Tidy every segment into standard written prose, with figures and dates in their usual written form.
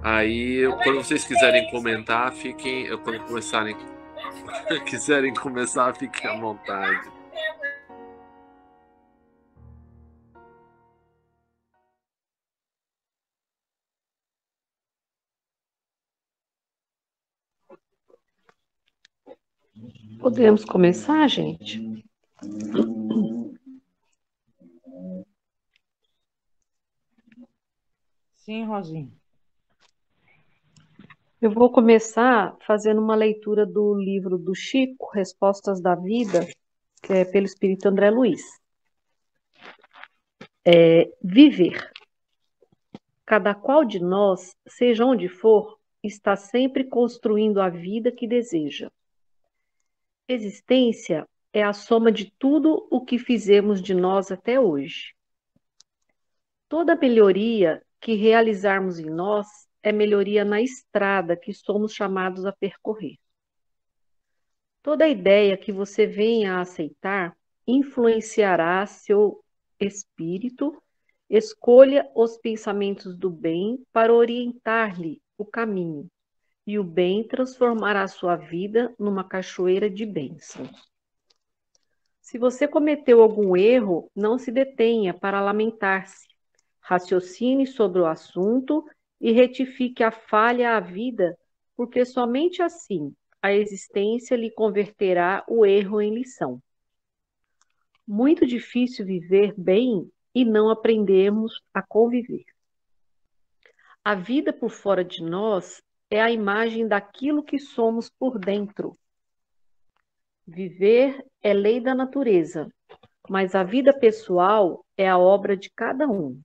Aí, quando vocês quiserem comentar, fiquem. Quando começarem, quiserem começar, fiquem à vontade. Podemos começar, gente? Sim, Rosinha. Eu vou começar fazendo uma leitura do livro do Chico, Respostas da Vida, que é pelo Espírito André Luiz. Viver. Cada qual de nós, seja onde for, está sempre construindo a vida que deseja. Existência é a soma de tudo o que fizemos de nós até hoje. Toda melhoria que realizarmos em nós é melhoria na estrada que somos chamados a percorrer. Toda ideia que você venha a aceitar influenciará seu espírito. Escolha os pensamentos do bem para orientar-lhe o caminho, e o bem transformará sua vida numa cachoeira de bênçãos. Se você cometeu algum erro, não se detenha para lamentar-se. Raciocine sobre o assunto e retifique a falha à vida, porque somente assim a existência lhe converterá o erro em lição. Muito difícil viver bem e não aprendermos a conviver. A vida por fora de nós é a imagem daquilo que somos por dentro. Viver é lei da natureza, mas a vida pessoal é a obra de cada um.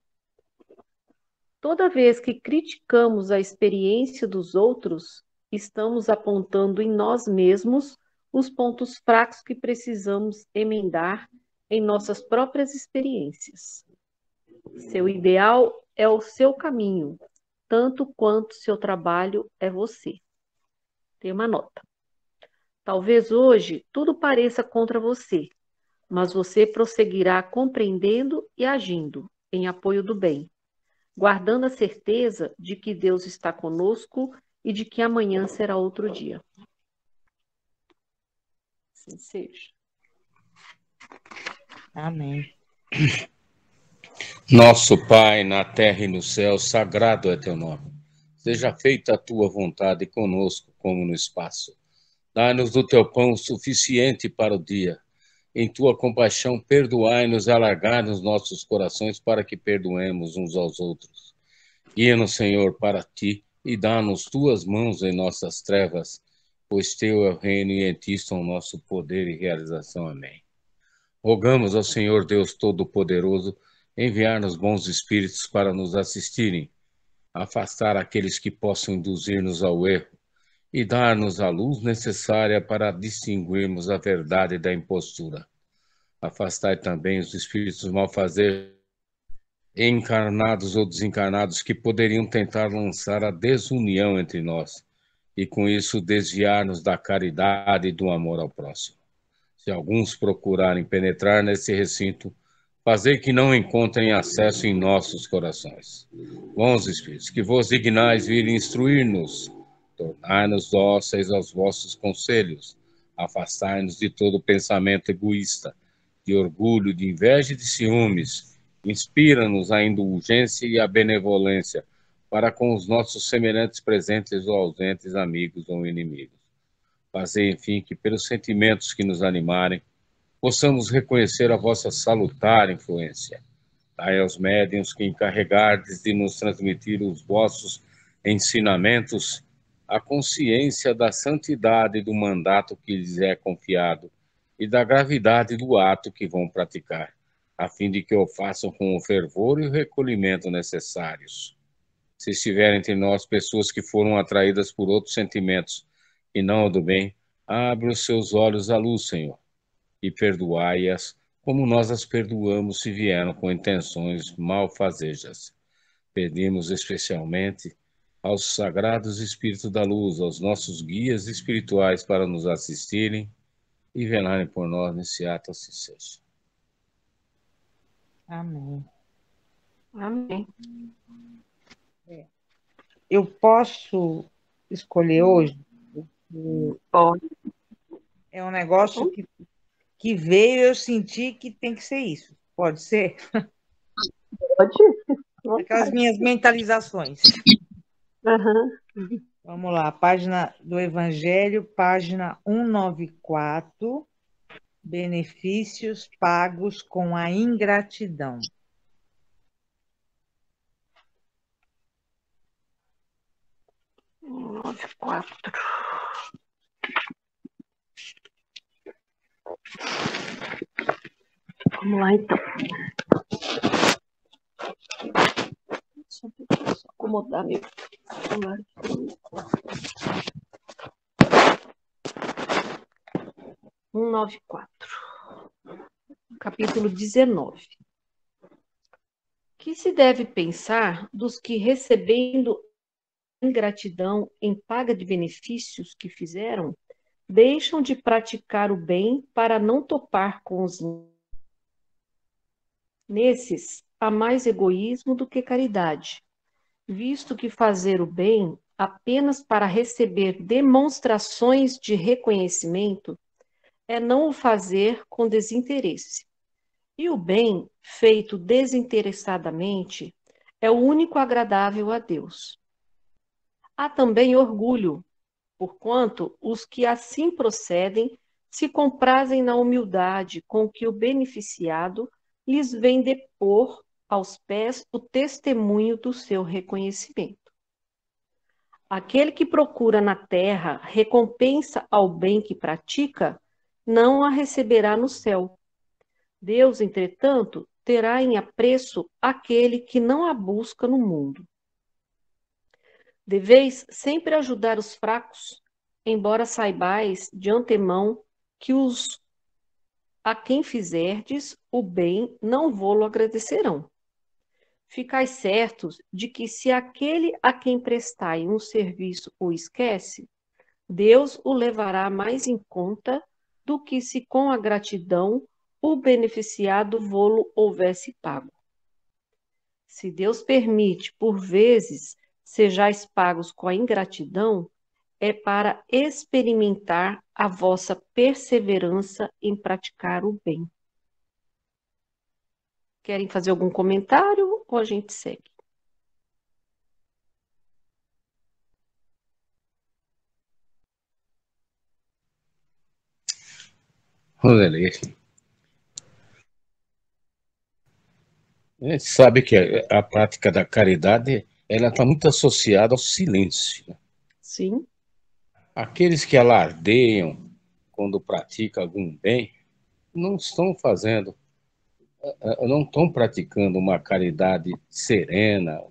Toda vez que criticamos a experiência dos outros, estamos apontando em nós mesmos os pontos fracos que precisamos emendar em nossas próprias experiências. Seu ideal é o seu caminho, tanto quanto seu trabalho é você. Tem uma nota. Talvez hoje tudo pareça contra você, mas você prosseguirá compreendendo e agindo em apoio do bem, guardando a certeza de que Deus está conosco e de que amanhã será outro dia. Assim seja. Amém. Nosso Pai, na terra e no céu, sagrado é teu nome. Seja feita a tua vontade conosco, como no espaço. Dai-nos do teu pão suficiente para o dia. Em tua compaixão, perdoai-nos e alargai-nos nossos corações para que perdoemos uns aos outros. Guia-nos, Senhor, para ti e dá-nos tuas mãos em nossas trevas, pois teu é o reino e em ti estão o nosso poder e realização. Amém. Rogamos ao Senhor Deus Todo-Poderoso enviar-nos bons espíritos para nos assistirem, afastar aqueles que possam induzir-nos ao erro e dar-nos a luz necessária para distinguirmos a verdade da impostura. Afastai também os espíritos malfazejos, encarnados ou desencarnados, que poderiam tentar lançar a desunião entre nós e, com isso, desviar-nos da caridade e do amor ao próximo. Se alguns procurarem penetrar nesse recinto, fazer que não encontrem acesso em nossos corações. Bons Espíritos, que vos dignais vir instruir-nos, tornar-nos dóceis aos vossos conselhos, afastai-nos de todo pensamento egoísta, de orgulho, de inveja e de ciúmes, inspira-nos a indulgência e a benevolência para com os nossos semelhantes presentes ou ausentes, amigos ou inimigos. Fazei, enfim, que pelos sentimentos que nos animarem, possamos reconhecer a vossa salutar influência. Dai aos médiuns que encarregardes de nos transmitir os vossos ensinamentos a consciência da santidade do mandato que lhes é confiado e da gravidade do ato que vão praticar, a fim de que o façam com o fervor e o recolhimento necessários. Se estiver entre nós pessoas que foram atraídas por outros sentimentos e não o do bem, abre os seus olhos à luz, Senhor, e perdoai-as, como nós as perdoamos se vieram com intenções malfazejas. Pedimos especialmente aos sagrados Espíritos da Luz, aos nossos guias espirituais para nos assistirem e velarem por nós nesse ato, assim seja. Amém. Amém. Eu posso escolher hoje? Pode. É um negócio que veio, eu senti que tem que ser isso. Pode ser? Pode. Aquelas minhas mentalizações. Aham. Vamos lá, página do Evangelho, página 194, benefícios pagos com a ingratidão. Nove, quatro. Vamos lá, então. Só acomodar meu celular aqui. 194. Capítulo 19. Que se deve pensar dos que, recebendo ingratidão em paga de benefícios que fizeram, deixam de praticar o bem para não topar com os. Nesses, há mais egoísmo do que caridade, visto que fazer o bem apenas para receber demonstrações de reconhecimento é não o fazer com desinteresse. E o bem, feito desinteressadamente, é o único agradável a Deus. Há também orgulho, porquanto os que assim procedem se comprazem na humildade com que o beneficiado lhes vem depor aos pés o testemunho do seu reconhecimento. Aquele que procura na terra recompensa ao bem que pratica, não a receberá no céu. Deus, entretanto, terá em apreço aquele que não a busca no mundo. Deveis sempre ajudar os fracos, embora saibais de antemão que os a quem fizerdes o bem não vô-lo agradecerão. Ficai certos de que se aquele a quem prestai um serviço o esquece, Deus o levará mais em conta do que se com a gratidão o beneficiado vô-lo houvesse pago. Se Deus permite, por vezes, sejais pagos com a ingratidão, é para experimentar a vossa perseverança em praticar o bem. Querem fazer algum comentário ou a gente segue? Roseli, a gente sabe que a prática da caridade ela está muito associada ao silêncio, né? Sim. Aqueles que alardeiam quando praticam algum bem não estão fazendo, não estão praticando uma caridade serena,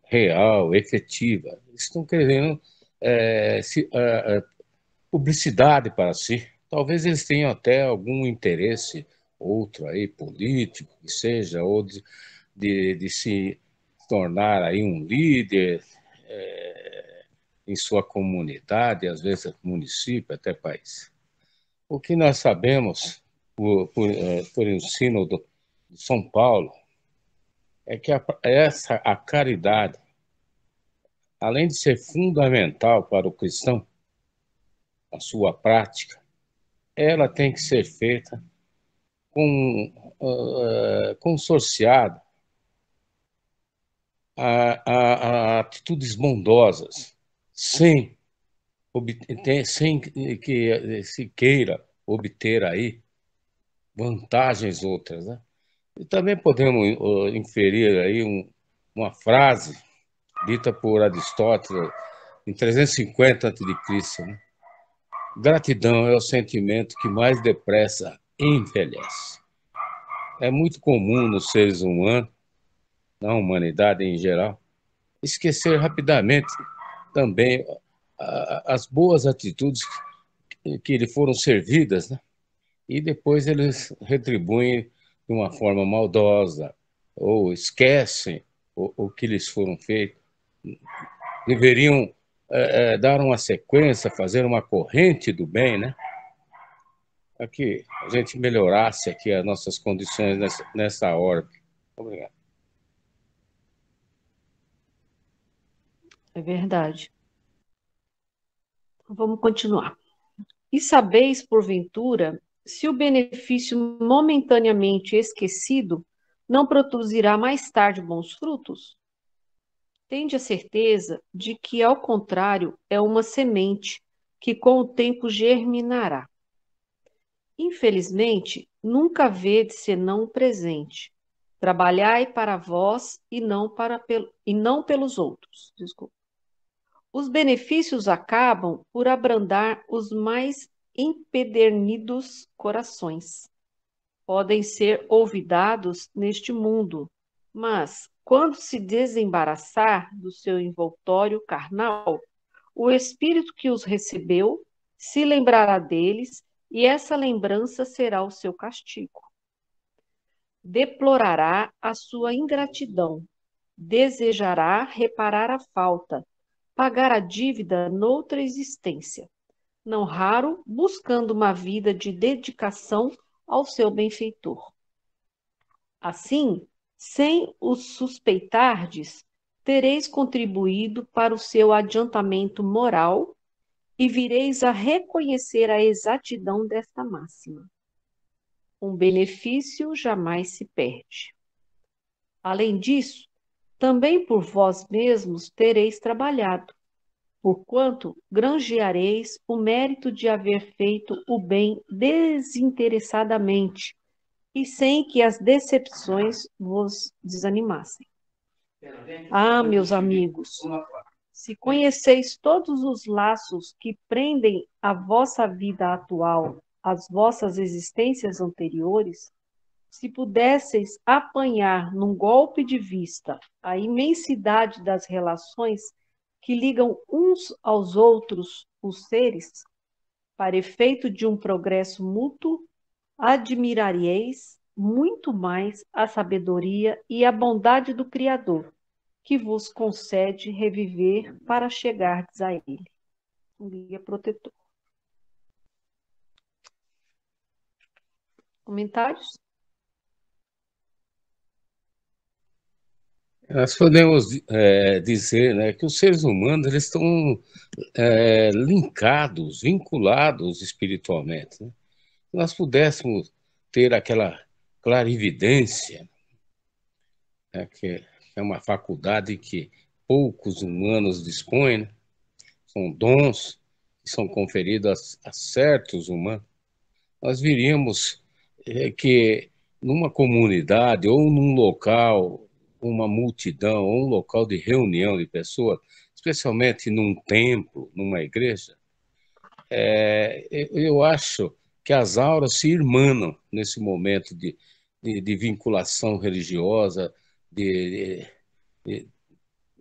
real, efetiva. Estão querendo publicidade para si. Talvez eles tenham até algum interesse, outro aí, político, que seja, ou de se tornar aí um líder em sua comunidade, às vezes município, até país. O que nós sabemos, por ensino de São Paulo, é que a caridade, além de ser fundamental para o cristão, a sua prática, ela tem que ser feita consorciada a atitudes bondosas, sem que se queira obter aí vantagens outras, né? E também podemos inferir aí uma frase dita por Aristóteles em 350 a.C., né? Gratidão é o sentimento que mais depressa envelhece. É muito comum nos seres humanos, na humanidade em geral, esquecer rapidamente também as boas atitudes que lhe foram servidas, né? E depois eles retribuem de uma forma maldosa ou esquecem o que lhes foram feitos. Deveriam dar uma sequência, fazer uma corrente do bem, né? Para que a gente melhorasse aqui as nossas condições nessa ordem. Obrigado. É verdade. Vamos continuar. E sabeis, porventura, se o benefício momentaneamente esquecido não produzirá mais tarde bons frutos? Tende a certeza de que, ao contrário, é uma semente que com o tempo germinará. Infelizmente, nunca vede senão o presente. Trabalhai para vós e não pelos outros. Desculpa. Os benefícios acabam por abrandar os mais empedernidos corações. Podem ser olvidados neste mundo, mas, quando se desembaraçar do seu envoltório carnal, o espírito que os recebeu se lembrará deles, e essa lembrança será o seu castigo. Deplorará a sua ingratidão, desejará reparar a falta, pagar a dívida noutra existência, não raro buscando uma vida de dedicação ao seu benfeitor. Assim, sem o suspeitardes, tereis contribuído para o seu adiantamento moral e vireis a reconhecer a exatidão desta máxima. Um benefício jamais se perde. Além disso, também por vós mesmos tereis trabalhado, porquanto granjeareis o mérito de haver feito o bem desinteressadamente e sem que as decepções vos desanimassem. Ah, meus amigos, se conheceis todos os laços que prendem a vossa vida atual às vossas existências anteriores, se pudesseis apanhar num golpe de vista a imensidade das relações que ligam uns aos outros os seres, para efeito de um progresso mútuo, admirareis muito mais a sabedoria e a bondade do Criador, que vos concede reviver para chegardes a Ele. Um guia protetor. Comentários? Nós podemos dizer, né, que os seres humanos eles estão linkados, vinculados espiritualmente, né? Se nós pudéssemos ter aquela clarividência, né, que é uma faculdade que poucos humanos dispõem, né? São dons que são conferidos a certos humanos, nós viríamos que numa comunidade ou num local, uma multidão, ou um local de reunião de pessoas, especialmente num templo, numa igreja, eu acho que as auras se irmanam nesse momento de vinculação religiosa, de, de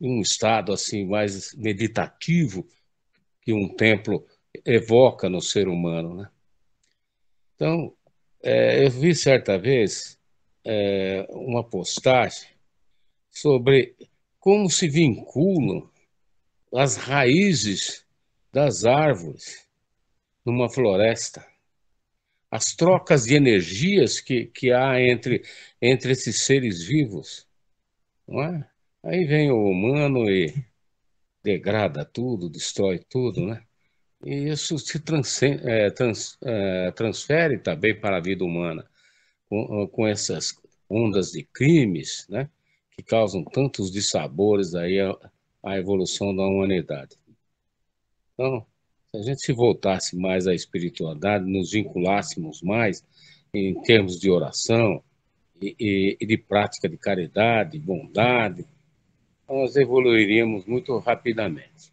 um estado assim mais meditativo que um templo evoca no ser humano, né? Então, eu vi certa vez uma postagem sobre como se vinculam as raízes das árvores numa floresta, as trocas de energias que há entre esses seres vivos, não é? Aí vem o humano e degrada tudo, destrói tudo, né? E isso se transfere também para a vida humana, com essas ondas de crimes, né, que causam tantos dissabores aí à evolução da humanidade. Então, se a gente se voltasse mais à espiritualidade, nos vinculássemos mais em termos de oração e de prática de caridade, bondade, nós evoluiríamos muito rapidamente.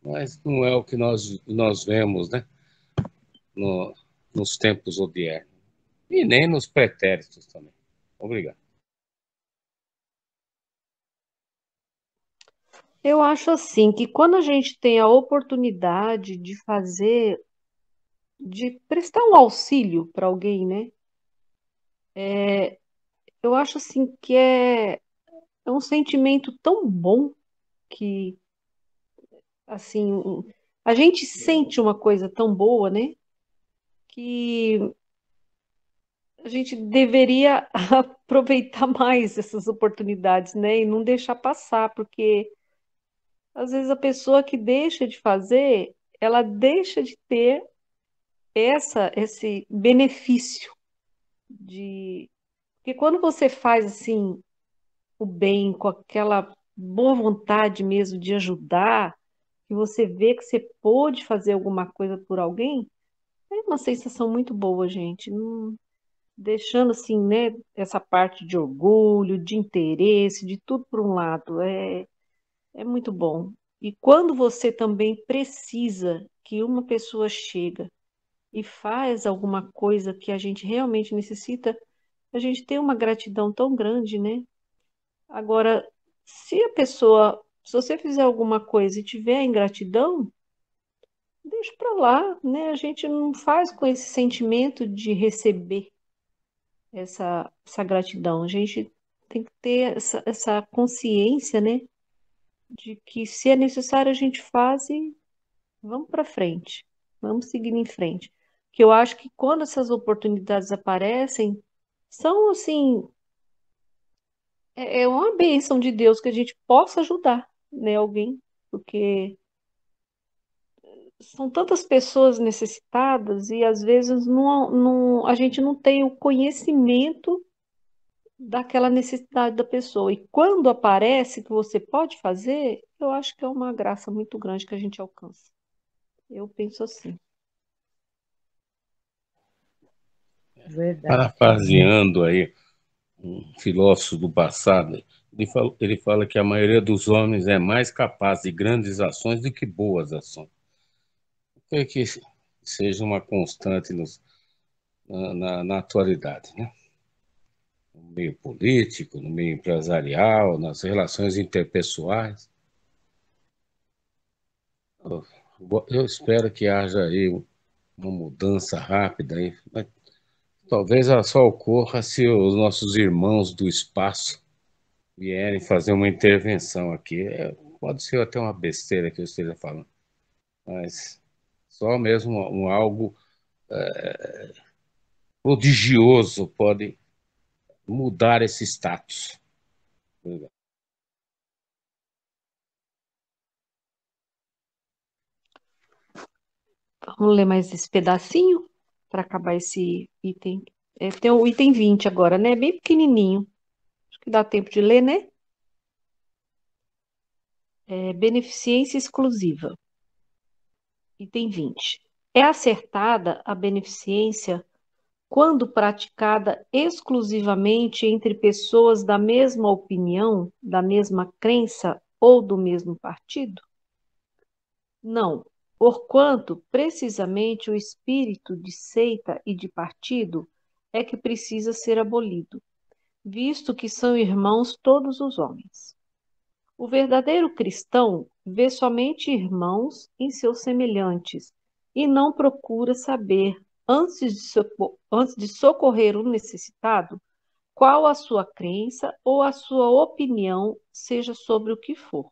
Mas não é o que nós vemos, né, no, nos tempos odiernos. E nem nos pretéritos também. Obrigado. Eu acho assim que quando a gente tem a oportunidade de fazer, de prestar um auxílio para alguém, né? Eu acho assim que é um sentimento tão bom que, assim, a gente sente uma coisa tão boa, né? Que a gente deveria aproveitar mais essas oportunidades, né? E não deixar passar, porque Às vezes a pessoa que deixa de fazer, ela deixa de ter esse benefício de... Porque quando você faz assim o bem, com aquela boa vontade mesmo de ajudar, que você vê que você pôde fazer alguma coisa por alguém, é uma sensação muito boa, gente. Deixando assim, né, essa parte de orgulho, de interesse, de tudo por um lado, é muito bom. E quando você também precisa que uma pessoa chega e faz alguma coisa que a gente realmente necessita, a gente tem uma gratidão tão grande, né? Agora, se você fizer alguma coisa e tiver ingratidão, deixa para lá, né? A gente não faz com esse sentimento de receber essa gratidão. A gente tem que ter essa consciência, né? De que se é necessário a gente faz e vamos para frente, vamos seguir em frente. Que eu acho que quando essas oportunidades aparecem, são assim, é uma bênção de Deus que a gente possa ajudar, né, alguém, porque são tantas pessoas necessitadas e às vezes a gente não tem o conhecimento daquela necessidade da pessoa. E quando aparece que você pode fazer, eu acho que é uma graça muito grande que a gente alcança. Eu penso assim. Verdade. Parafraseando aí um filósofo do passado, ele fala que a maioria dos homens é mais capaz de grandes ações do que boas ações. Creio que seja uma constante na atualidade, né? No meio político, no meio empresarial, nas relações interpessoais. Eu espero que haja aí uma mudança rápida aí, mas talvez ela só ocorra se os nossos irmãos do espaço vierem fazer uma intervenção aqui. Pode ser até uma besteira que eu esteja falando, mas só mesmo algo prodigioso pode mudar esse status. Vamos ler mais esse pedacinho para acabar esse item. Tem o item 20 agora, né? Bem pequenininho. Acho que dá tempo de ler, né? Beneficência exclusiva. Item 20. É acertada a beneficência quando praticada exclusivamente entre pessoas da mesma opinião, da mesma crença ou do mesmo partido? Não, porquanto precisamente o espírito de seita e de partido é que precisa ser abolido, visto que são irmãos todos os homens. O verdadeiro cristão vê somente irmãos em seus semelhantes e não procura saber, antes de socorrer o necessitado, qual a sua crença ou a sua opinião, seja sobre o que for.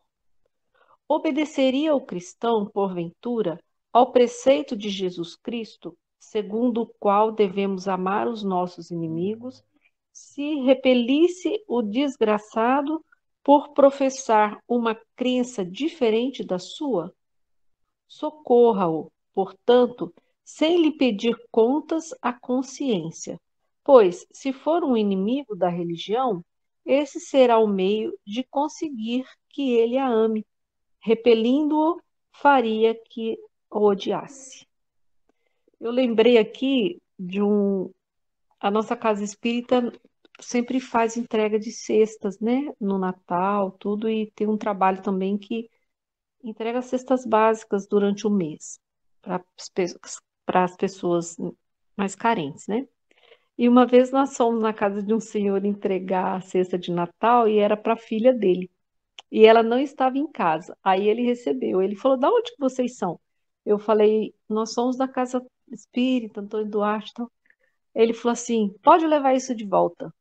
Obedeceria o cristão, porventura, ao preceito de Jesus Cristo, segundo o qual devemos amar os nossos inimigos, se repelisse o desgraçado por professar uma crença diferente da sua? Socorra-o, portanto, sem lhe pedir contas à consciência, pois, se for um inimigo da religião, esse será o meio de conseguir que ele a ame. Repelindo-o, faria que o odiasse. Eu lembrei aqui de a nossa casa espírita sempre faz entrega de cestas, né? No Natal, tudo, e tem um trabalho também que entrega cestas básicas durante o mês para as pessoas mais carentes, né? E uma vez nós fomos na casa de um senhor entregar a cesta de Natal e era para a filha dele. E ela não estava em casa. Aí ele recebeu. Ele falou: "Da onde que vocês são?" Eu falei: "Nós somos da Casa Espírita, Antônio Duarte." Tal. Ele falou assim: "Pode levar isso de volta.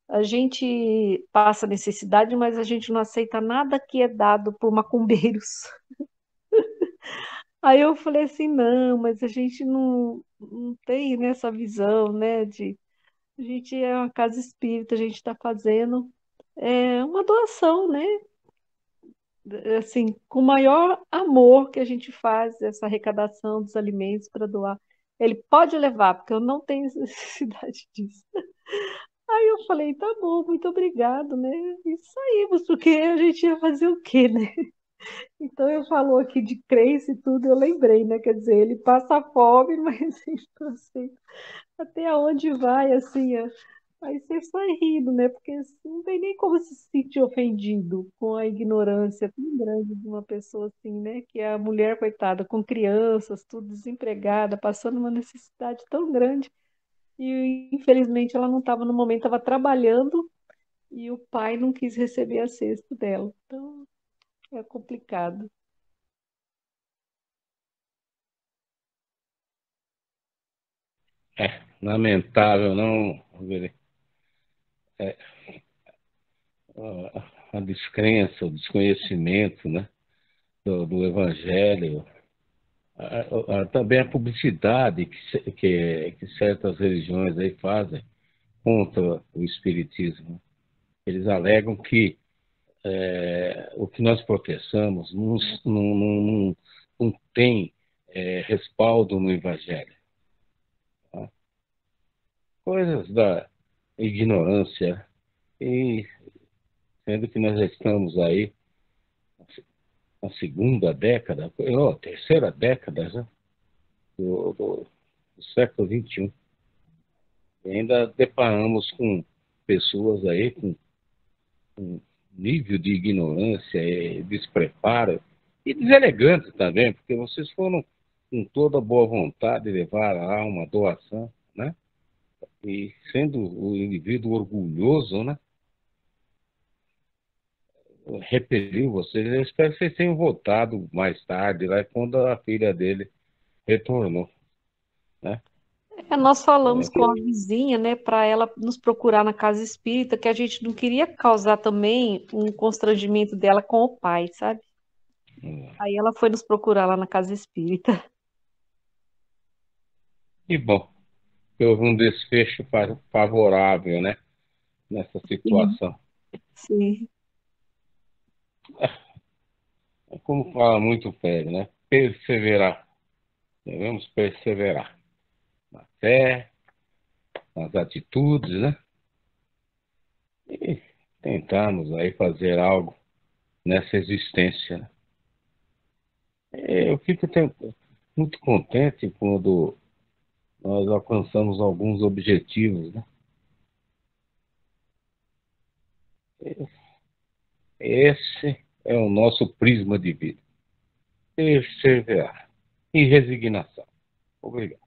A gente passa necessidade, mas a gente não aceita nada que é dado por macumbeiros." Aí eu falei assim: "Não, mas a gente não tem nessa visão, né? A gente é uma casa espírita, a gente está fazendo uma doação, né? assim, com o maior amor que a gente faz essa arrecadação dos alimentos para doar. Ele pode levar, porque eu não tenho necessidade disso. Aí eu falei, tá bom, muito obrigado, né? E saímos, porque a gente ia fazer o quê, né? Então eu falou aqui de crença e tudo, eu lembrei, né? Quer dizer, ele passa fome, mas então, assim, até onde vai, assim, aí você sai rindo, né? Porque assim, não tem nem como se sentir ofendido com a ignorância tão grande de uma pessoa assim, né? Que é a mulher, coitada, com crianças, tudo desempregada, passando uma necessidade tão grande. E infelizmente ela não estava no momento, estava trabalhando e o pai não quis receber a cesta dela. Então é complicado. Lamentável, não, a descrença, o desconhecimento, né, do Evangelho, também a publicidade que certas religiões aí fazem contra o Espiritismo. Eles alegam que o que nós professamos não tem respaldo no Evangelho. Tá? Coisas da ignorância, e sendo que nós já estamos aí na segunda década, terceira década já, do século XXI. E ainda deparamos com pessoas aí com um nível de ignorância e despreparo e deselegante também, porque vocês foram com toda boa vontade levar lá uma doação, né? E sendo o indivíduo orgulhoso, né? Repeliu vocês. Eu espero que vocês tenham voltado mais tarde, lá quando a filha dele retornou, né? Nós falamos com a vizinha, né, para ela nos procurar na casa espírita, que a gente não queria causar também um constrangimento dela com o pai, sabe? Aí ela foi nos procurar lá na casa espírita. E bom, houve um desfecho favorável, né? Nessa Sim, situação. sim. É como fala muito velho, né? Perseverar. Devemos perseverar na fé, nas atitudes, né? E tentarmos aí fazer algo nessa existência, né? Eu fico muito contente quando nós alcançamos alguns objetivos, né? Esse é o nosso prisma de vida. Perseverar e resignação. Obrigado.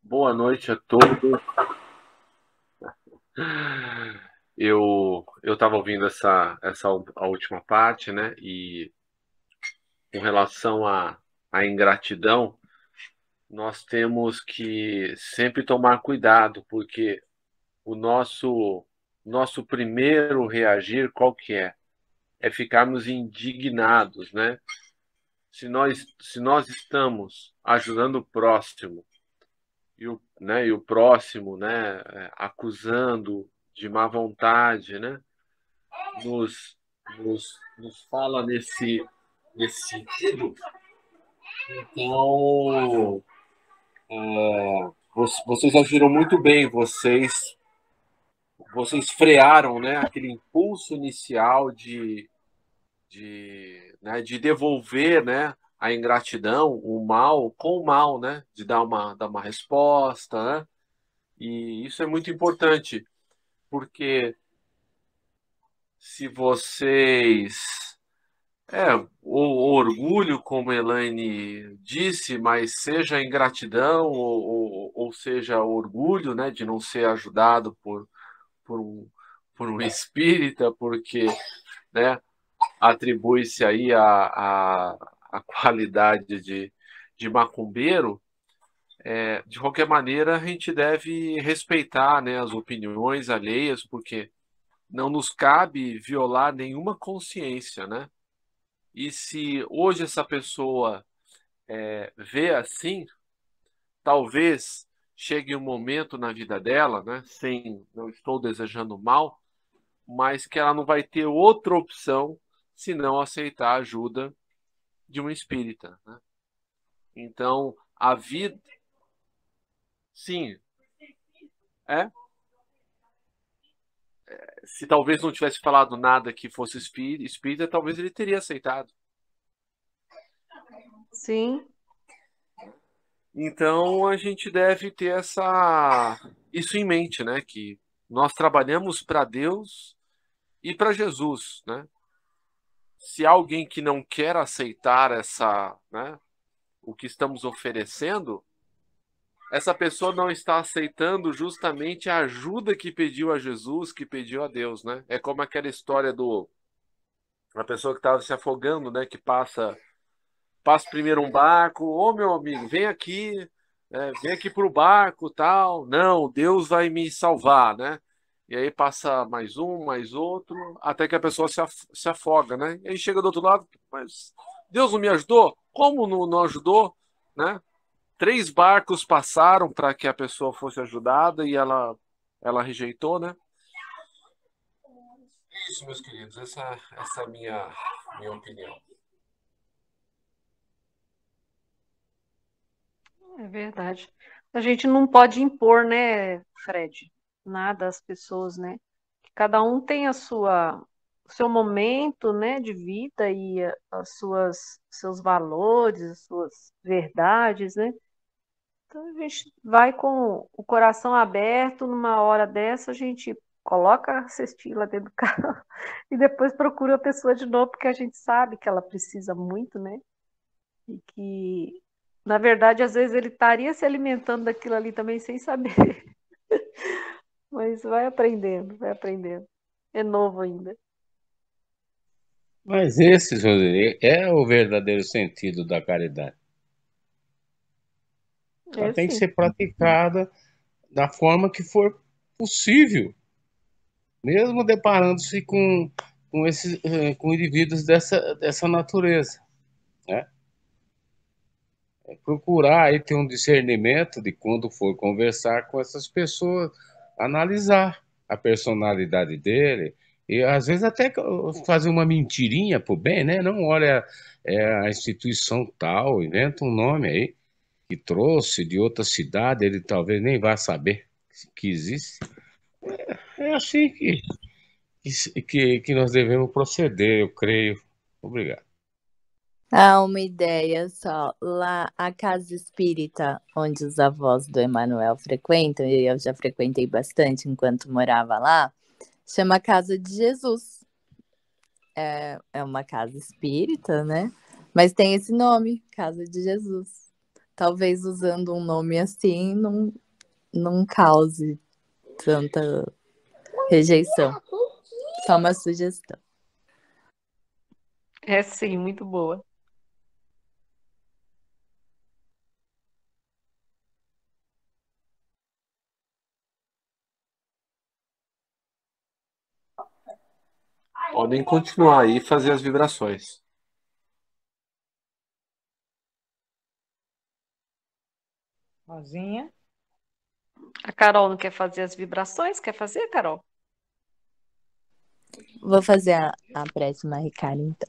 Boa noite a todos. Eu estava ouvindo a última parte, né? E com relação à ingratidão, nós temos que sempre tomar cuidado, porque o nosso primeiro reagir, qual que é? É ficarmos indignados, né? Se nós estamos ajudando o próximo e o próximo, né, acusando de má vontade, né, nos, nos fala nesse sentido, então vocês agiram muito bem, vocês frearam, né, aquele impulso inicial de devolver, né, a ingratidão, o mal, com o mal, né, de dar uma resposta, né, e isso é muito importante, porque se vocês. O orgulho, como Elaine disse, mas seja ingratidão ou seja orgulho, né, de não ser ajudado por um, por um espírita, porque, né, atribui-se aí a qualidade de macumbeiro, de qualquer maneira a gente deve respeitar, né, as opiniões alheias, porque não nos cabe violar nenhuma consciência, né? E se hoje essa pessoa vê assim, talvez chegue um momento na vida dela, né? Não estou desejando mal, mas que ela não vai ter outra opção senão aceitar a ajuda de um espírita, né? Então, a vida, sim, é. Se talvez não tivesse falado nada que fosse espírita, talvez ele teria aceitado. Sim, Então, a gente deve ter isso em mente, né? Que nós trabalhamos para Deus e para Jesus, né? Se há alguém que não quer aceitar né, o que estamos oferecendo, essa pessoa não está aceitando justamente a ajuda que pediu a Jesus, que pediu a Deus, né? É como aquela história do a pessoa que estava se afogando, né? Que passa primeiro um barco, ô meu amigo, vem aqui pro barco, tal. Não, Deus vai me salvar, né? E aí passa mais um, mais outro, até que a pessoa se afoga, né? E aí chega do outro lado, mas Deus não me ajudou? Como não ajudou, né? 3 barcos passaram para que a pessoa fosse ajudada e ela rejeitou, né? Isso, meus queridos, essa é a minha opinião. é verdade. A gente não pode impor, né, Fred? Nada às pessoas, né? Cada um tem o seu momento, né, de vida e seus valores, as suas verdades, né? Então a gente vai com o coração aberto, numa hora dessa a gente coloca a cestinha lá dentro do carro e depois procura a pessoa de novo, porque a gente sabe que ela precisa muito, né? E que, na verdade, às vezes ele estaria se alimentando daquilo ali também sem saber. Mas vai aprendendo, vai aprendendo. É novo ainda. Mas esse, José, é o verdadeiro sentido da caridade. Ela É tem que sim. ser praticada da forma que for possível, mesmo deparando-se com indivíduos dessa natureza, né? Procurar aí ter um discernimento de quando for conversar com essas pessoas, analisar a personalidade dele e às vezes até fazer uma mentirinha pro bem, né? Não, olha, a instituição tal, inventa um nome aí que trouxe de outra cidade, ele talvez nem vá saber que existe. É assim que nós devemos proceder, eu creio. Obrigado. Ah, uma ideia só. Lá, a casa espírita, onde os avós do Emanuel frequentam, e eu já frequentei bastante enquanto morava lá, chama Casa de Jesus. É uma casa espírita, né? Mas tem esse nome, Casa de Jesus. Talvez usando um nome assim não cause tanta rejeição. Só uma sugestão. É sim, muito boa. Podem continuar aí e fazer as vibrações. Rosinha. A Carol não quer fazer as vibrações? Quer fazer, Carol? Vou fazer a prece Mahikari, então.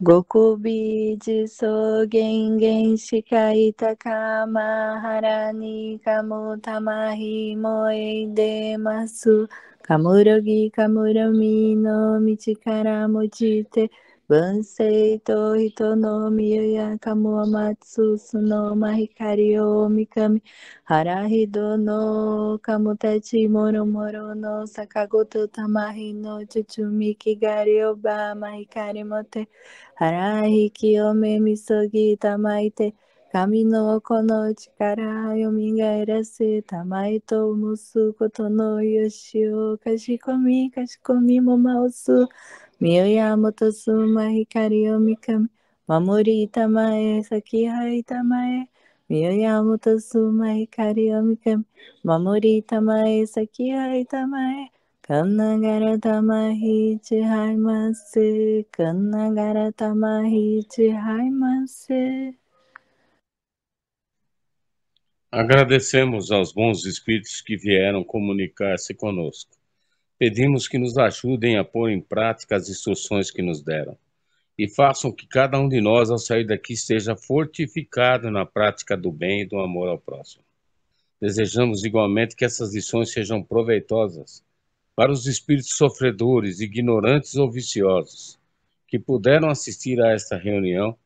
Gokubi sogen gen shikai takama harani kamo tamahi moe demasu kamurogi kamurami no michikara mojite bansei to hito no miya kamo amatsu suno mahikari o mikami harahido no kamutechi moro moro no sakagoto tamahi no chuchumi kigari oba mahikari mote Harahi kiyome misogi tamaite kami no oko no chikara yomigaerase tamaito musu koto no yoshi o kashikomi mo maosu miyoyamoto suma hikari o mikami mamori tamae sakihai tamae miyoyamoto suma hikari o mikami mamori tamae sakihai tamae Kanagara tamahi chihaimasu, kanagara tamahi chihaimasu. Agradecemos aos bons espíritos que vieram comunicar-se conosco. pedimos que nos ajudem a pôr em prática as instruções que nos deram e façam que cada um de nós, ao sair daqui, esteja fortificado na prática do bem e do amor ao próximo. Desejamos igualmente que essas lições sejam proveitosas para os espíritos sofredores, ignorantes ou viciosos, que puderam assistir a esta reunião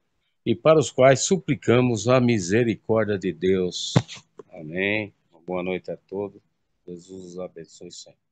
e para os quais suplicamos a misericórdia de Deus. Amém. Uma boa noite a todos. Jesus os abençoe sempre.